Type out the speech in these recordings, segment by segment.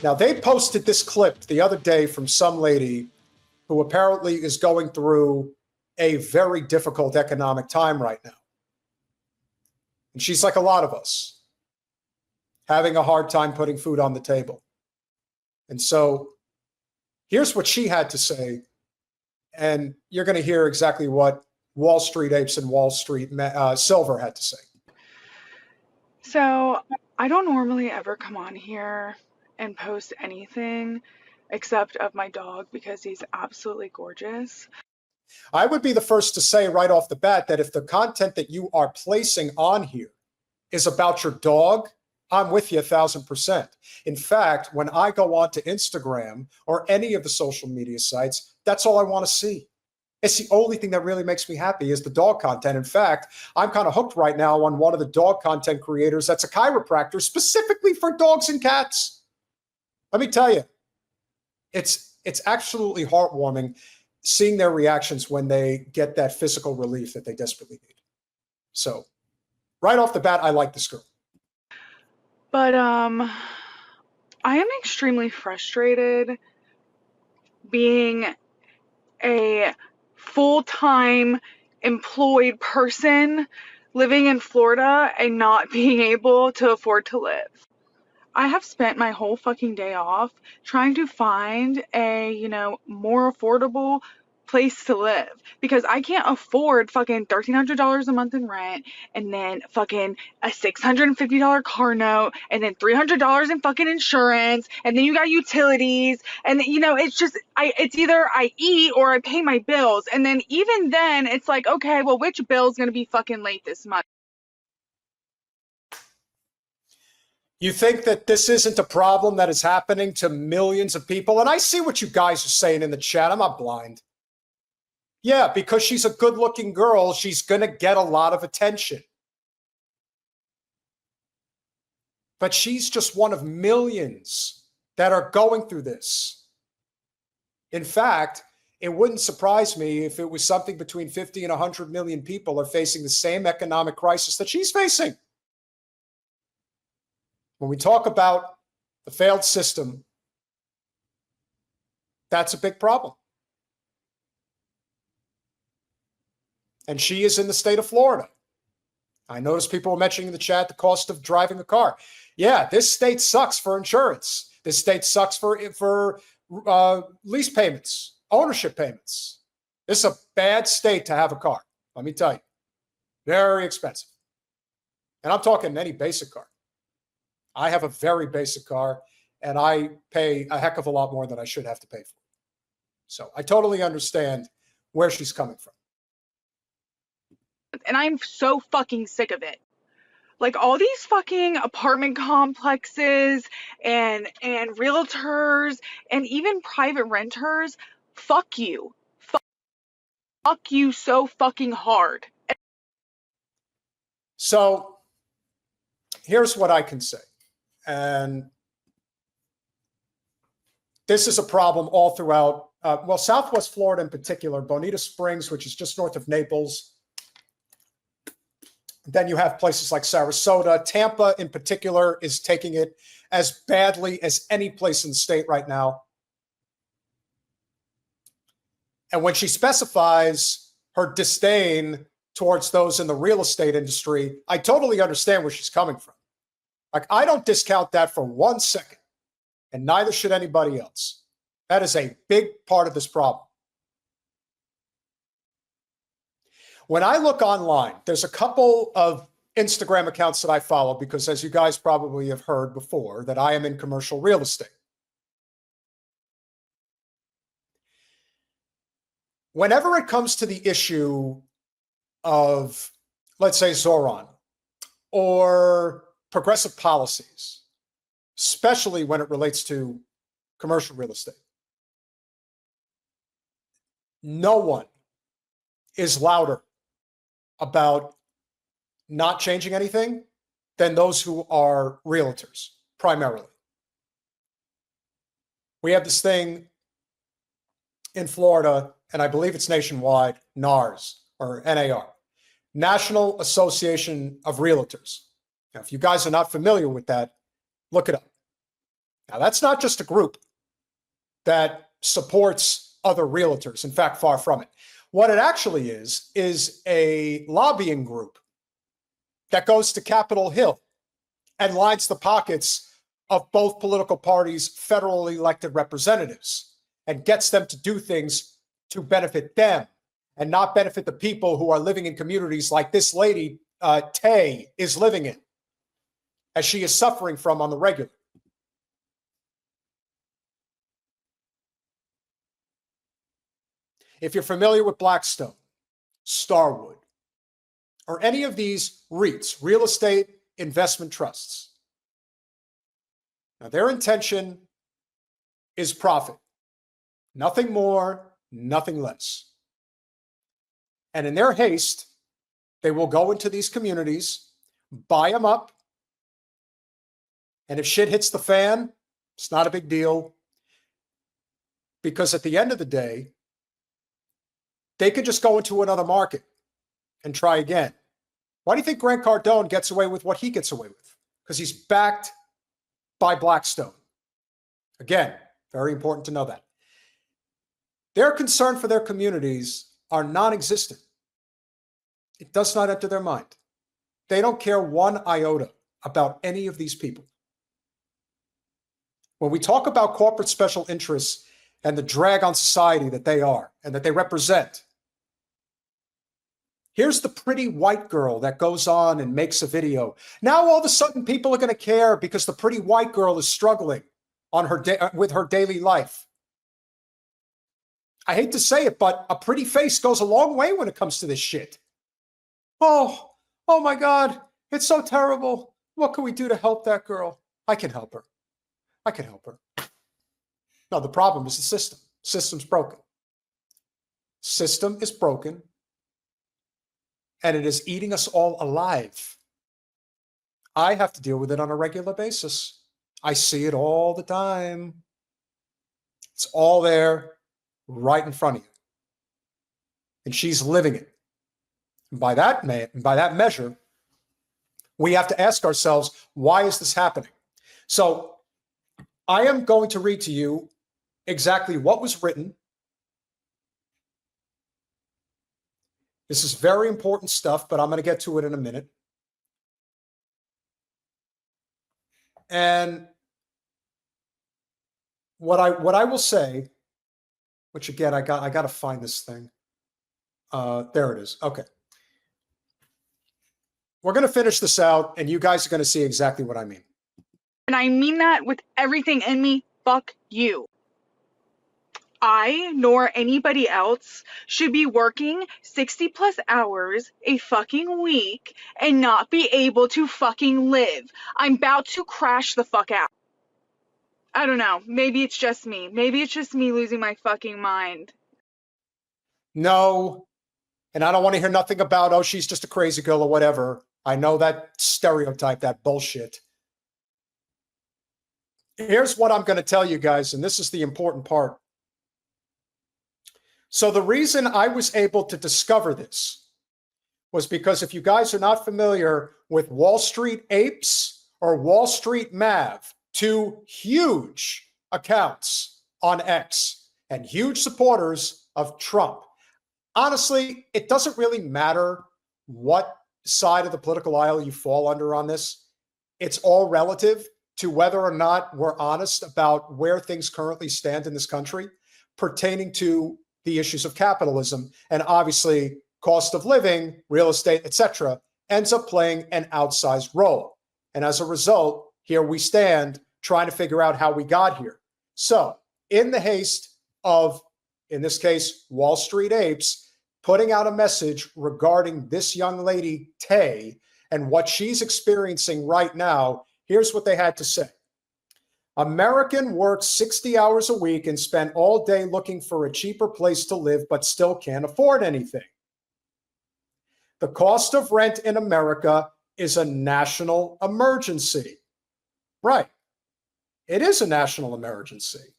Now, they posted this clip the other day from some lady who apparently is going through a very difficult economic time right now. And she's like a lot of us, having a hard time putting food on the table. And so here's what she had to say. And you're going to hear exactly what Wall Street Apes and Wall Street Silver had to say. So I don't normally ever come on here and post anything except of my dog because he's absolutely gorgeous. I would be the first to say right off the bat that if the content that you are placing on here is about your dog, I'm with you 1,000%. In fact, when I go on to Instagram or any of the social media sites, that's all I want to see. It's the only thing that really makes me happy is the dog content. In fact, I'm kind of hooked right now on one of the dog content creators that's a chiropractor specifically for dogs and cats. Let me tell you, it's absolutely heartwarming seeing their reactions when they get that physical relief that they desperately need. So right off the bat, I like this girl. But I am extremely frustrated being a full-time employed person living in Florida and not being able to afford to live. I have spent my whole fucking day off trying to find a, more affordable place to live because I can't afford fucking $1,300 a month in rent and then fucking a $650 car note and then $300 in fucking insurance and then you got utilities and it's just it's either I eat or I pay my bills and then even then it's like, okay, well, which bill's gonna be fucking late this month? You think that this isn't a problem that is happening to millions of people? And I see what you guys are saying in the chat. I'm not blind. Yeah, because she's a good-looking girl, she's going to get a lot of attention. But she's just one of millions that are going through this. In fact, it wouldn't surprise me if it was something between 50 and 100 million people are facing the same economic crisis that she's facing. When we talk about the failed system, that's a big problem. And she is in the state of Florida. I noticed people were mentioning in the chat the cost of driving a car. Yeah, this state sucks for insurance. This state sucks for lease payments, ownership payments. This is a bad state to have a car, let me tell you. Very expensive. And I'm talking any basic car. I have a very basic car, and I pay a heck of a lot more than I should have to pay for. So I totally understand where she's coming from. And I'm so fucking sick of it. Like all these fucking apartment complexes and realtors and even private renters, fuck you. Fuck you so fucking hard. So here's what I can say. And this is a problem all throughout, Southwest Florida in particular, Bonita Springs, which is just north of Naples. Then you have places like Sarasota. Tampa in particular is taking it as badly as any place in the state right now. And when she specifies her disdain towards those in the real estate industry, I totally understand where she's coming from. Like, I don't discount that for 1 second, and neither should anybody else. That is a big part of this problem. When I look online, there's a couple of Instagram accounts that I follow because, as you guys probably have heard before, that I am in commercial real estate. Whenever it comes to the issue of, let's say, Zoran or progressive policies, especially when it relates to commercial real estate, no one is louder about not changing anything than those who are realtors, primarily. We have this thing in Florida, and I believe it's nationwide, NARS, or NAR, National Association of Realtors. Now, if you guys are not familiar with that, look it up. Now, that's not just a group that supports other realtors. In fact, far from it. What it actually is a lobbying group that goes to Capitol Hill and lines the pockets of both political parties' federally elected representatives and gets them to do things to benefit them and not benefit the people who are living in communities like this lady, Tay, is living in, as she is suffering from on the regular. If you're familiar with Blackstone, Starwood, or any of these REITs, real estate investment trusts, now their intention is profit. Nothing more, nothing less. And in their haste, they will go into these communities, buy them up, and if shit hits the fan, it's not a big deal. Because at the end of the day, they could just go into another market and try again. Why do you think Grant Cardone gets away with what he gets away with? Because he's backed by Blackstone. Again, very important to know that. Their concern for their communities are non-existent. It does not enter their mind. They don't care one iota about any of these people. When we talk about corporate special interests and the drag on society that they are and that they represent, here's the pretty white girl that goes on and makes a video. Now all of a sudden people are going to care because the pretty white girl is struggling on her with her daily life. I hate to say it, but a pretty face goes a long way when it comes to this shit. Oh my God, it's so terrible. What can we do to help that girl? I can help her. I can help her. No, the problem is the system. System's broken. System is broken, and it is eating us all alive. I have to deal with it on a regular basis. I see it all the time. It's all there, right in front of you. And she's living it. And by that measure, we have to ask ourselves, why is this happening? So I am going to read to you exactly what was written. This is very important stuff, but I'm going to get to it in a minute. And what I will say, which again, I got to find this thing. There it is. Okay. We're going to finish this out, and you guys are going to see exactly what I mean. And I mean that with everything in me. Fuck you. I, nor anybody else, should be working 60 plus hours a fucking week and not be able to fucking live. I'm about to crash the fuck out. I don't know. Maybe it's just me. Maybe it's just me losing my fucking mind. No. And I don't want to hear nothing about, oh, she's just a crazy girl or whatever. I know that stereotype, that bullshit. Here's what I'm going to tell you guys, and this is the important part. So the reason I was able to discover this was because if you guys are not familiar with Wall Street Apes or Wall Street Mav, two huge accounts on X and huge supporters of Trump. Honestly, it doesn't really matter what side of the political aisle you fall under on this. It's all relative to whether or not we're honest about where things currently stand in this country pertaining to the issues of capitalism. And obviously, cost of living, real estate, etc., ends up playing an outsized role. And as a result, here we stand trying to figure out how we got here. So in the haste of, in this case, Wall Street Apes, putting out a message regarding this young lady, Tay, and what she's experiencing right now, here's what they had to say. American works 60 hours a week and spent all day looking for a cheaper place to live, but still can't afford anything. The cost of rent in America is a national emergency. Right. It is a national emergency.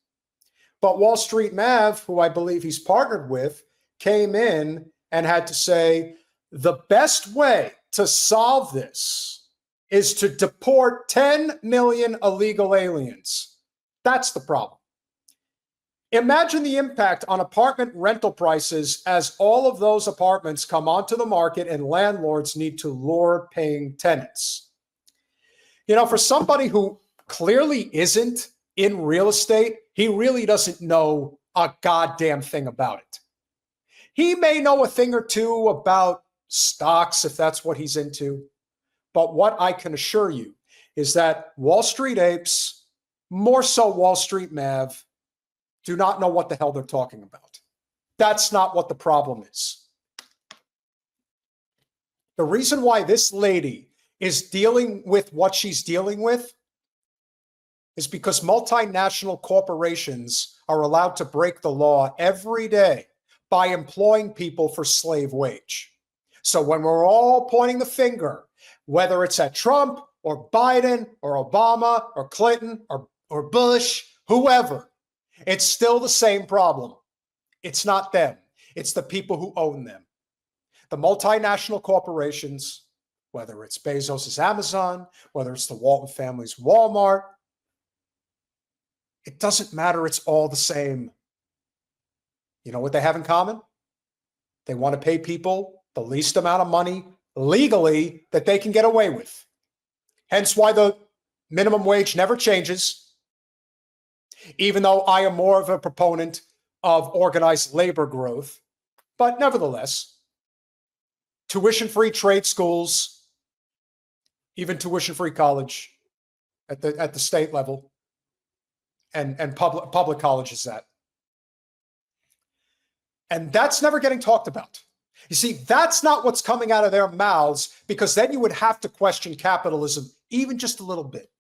But Wall Street Mav, who I believe he's partnered with, came in and had to say, the best way to solve this is to deport 10 million illegal aliens. That's the problem. Imagine the impact on apartment rental prices as all of those apartments come onto the market and landlords need to lure paying tenants. You know, for somebody who clearly isn't in real estate, he really doesn't know a goddamn thing about it. He may know a thing or two about stocks if that's what he's into. But what I can assure you is that Wall Street apes, more so Wall Street Mav, do not know what the hell they're talking about. That's not what the problem is. The reason why this lady is dealing with what she's dealing with is because multinational corporations are allowed to break the law every day by employing people for slave wage. So when we're all pointing the finger, whether it's at Trump or Biden or Obama or Clinton or Bush, whoever, it's still the same problem. It's not them. It's the people who own them. The multinational corporations, whether it's Bezos's Amazon, whether it's the Walton family's Walmart, it doesn't matter. It's all the same. You know what they have in common? They want to pay people the least amount of money legally that they can get away with. Hence why the minimum wage never changes. Even though I am more of a proponent of organized labor growth, but nevertheless, tuition-free trade schools, even tuition-free college at the state level, and public colleges that. And that's never getting talked about. You see, that's not what's coming out of their mouths, because then you would have to question capitalism even just a little bit.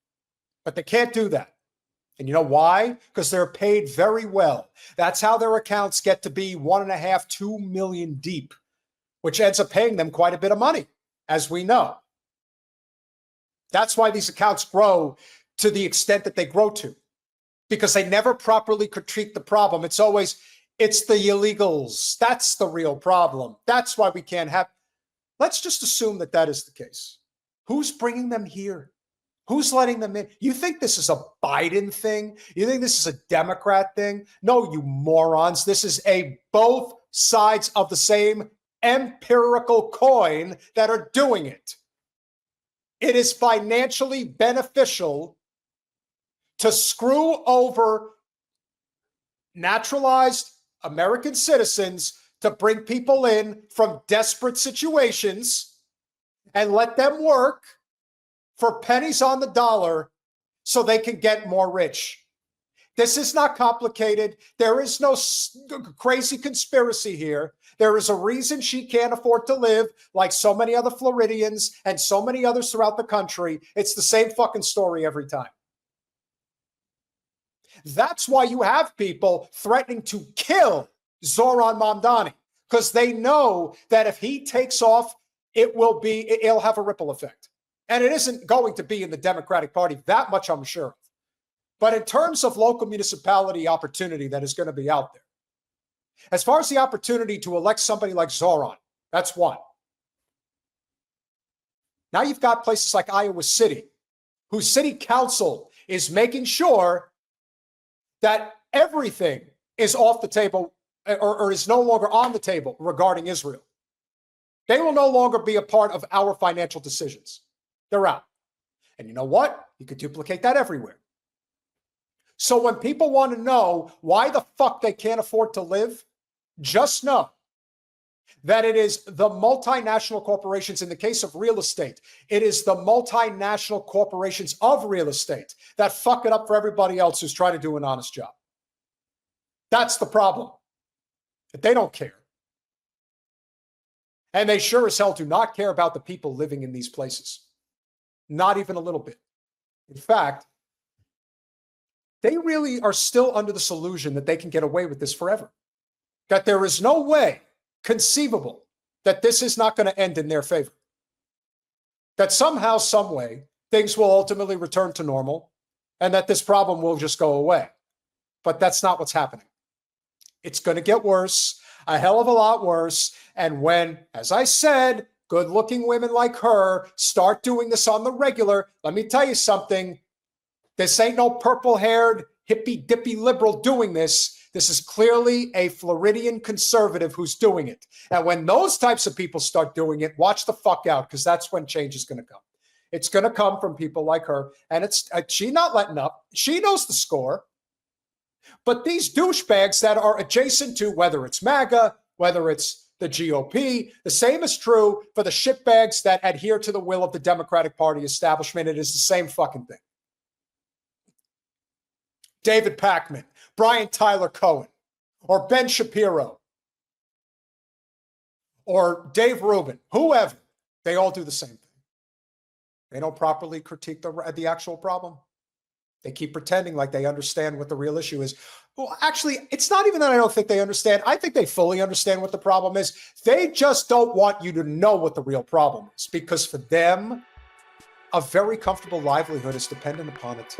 But they can't do that. And you know why? Because they're paid very well. That's how their accounts get to be 1.5, 2 million deep, which ends up paying them quite a bit of money, as we know. That's why these accounts grow to the extent that they grow to, because they never properly critique the problem. It's always, it's the illegals. That's the real problem. That's why we can't have. Let's just assume that that is the case. Who's bringing them here? Who's letting them in? You think this is a Biden thing? You think this is a Democrat thing? No, you morons. This is a both sides of the same empirical coin that are doing it. It is financially beneficial to screw over naturalized American citizens to bring people in from desperate situations and let them work for pennies on the dollar so they can get more rich. This is not complicated. There is no crazy conspiracy here. There is a reason she can't afford to live like so many other Floridians and so many others throughout the country. It's the same fucking story every time. That's why you have people threatening to kill Zoran Mamdani, because they know that if he takes off, it'll have a ripple effect. And it isn't going to be in the Democratic Party, that much I'm sure of. But in terms of local municipality opportunity that is going to be out there, as far as the opportunity to elect somebody like Zoran, that's one. Now you've got places like Iowa City, whose city council is making sure that everything is off the table or is no longer on the table regarding Israel. They will no longer be a part of our financial decisions. They're out. And you know what? You could duplicate that everywhere. So when people want to know why the fuck they can't afford to live, just know that it is the multinational corporations. In the case of real estate, it is the multinational corporations of real estate that fuck it up for everybody else who's trying to do an honest job. That's the problem. But they don't care. And they sure as hell do not care about the people living in these places. Not even a little bit. In fact, they really are still under this illusion that they can get away with this forever. That there is no way conceivable that this is not going to end in their favor. That somehow, some way, things will ultimately return to normal and that this problem will just go away. But that's not what's happening. It's going to get worse, a hell of a lot worse. And when, as I said, good-looking women like her start doing this on the regular, let me tell you something. This ain't no purple-haired hippy-dippy liberal doing this. This is clearly a Floridian conservative who's doing it. And when those types of people start doing it, watch the fuck out, because that's when change is going to come. It's going to come from people like her. And it's she's not letting up. She knows the score. But these douchebags that are adjacent to, whether it's MAGA, whether it's the GOP, the same is true for the shitbags that adhere to the will of the Democratic Party establishment. It is the same fucking thing. David Pakman, Brian Tyler Cohen, or Ben Shapiro, or Dave Rubin, whoever, they all do the same thing. They don't properly critique the actual problem. They keep pretending like they understand what the real issue is. Well, actually, it's not even that I don't think they understand. I think they fully understand what the problem is. They just don't want you to know what the real problem is, because for them, a very comfortable livelihood is dependent upon it.